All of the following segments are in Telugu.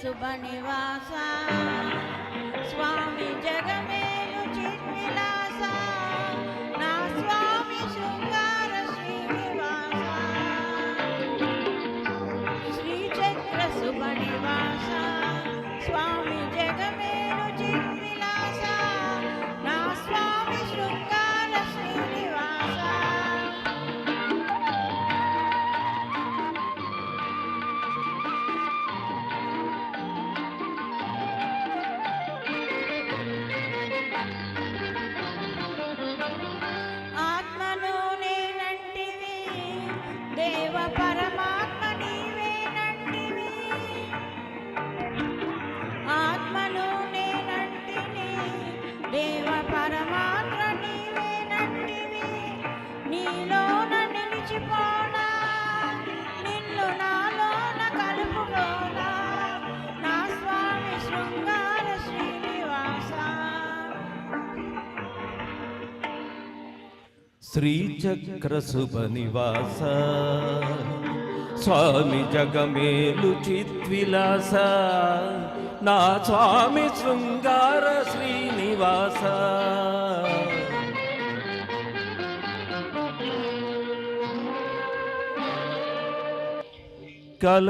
శుభ నివాస స్వామి జగమేలు చిన్విలాస నా స్వామి శృంగార శ్రీనివాస శ్రీచక్ర శుభ నివాస స్వామి జగమేలు చిన్విలాస నా స్వామి శృంగార శ్రీనివాస ఆత్మను నేనంటివి దేవ పరమాత్మ నీవేనంటివి ఆత్మను నేనంటిని దేవ పరమాత్మ నీవేనంటివి నీలోన నిలిచిపోనా నిన్ను నాలోన కలుపుకోనా నా స్వామి శృంగార శ్రీనివాస శ్రీచక్ర శుభ నివాస స్వామి జగమేలు చిద్విలాస నా స్వామి శృంగార శ్రీనివాస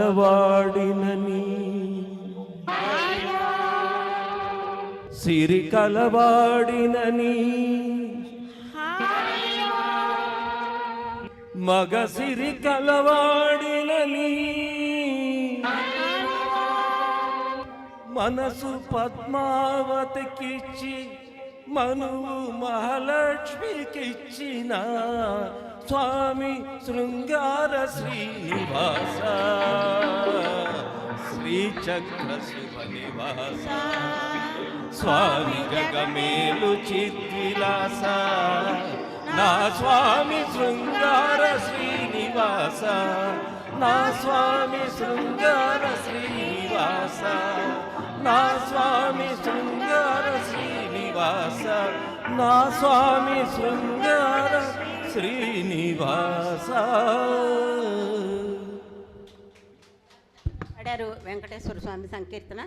కలవాడినని సిరి కలవాడినని మగ సిరి కలవాడినని మనసు పద్మావతికిచ్చి మనువు మహాలక్ష్మికిచ్చిన స్వామి శృంగార శ్రీనివాస శ్రీచక్ర శుభ నివాస స్వామి జగమేలు చిద్విలాస నా స్వామి శృంగార శ్రీనివాస నా స్వామి శృంగార శ్రీనివాస నా స్వామి శృంగార శ్రీనివాస నా స్వామి శృంగార శ్రీనివాస. అడారు వెంకటేశ్వర స్వామి సంకీర్తన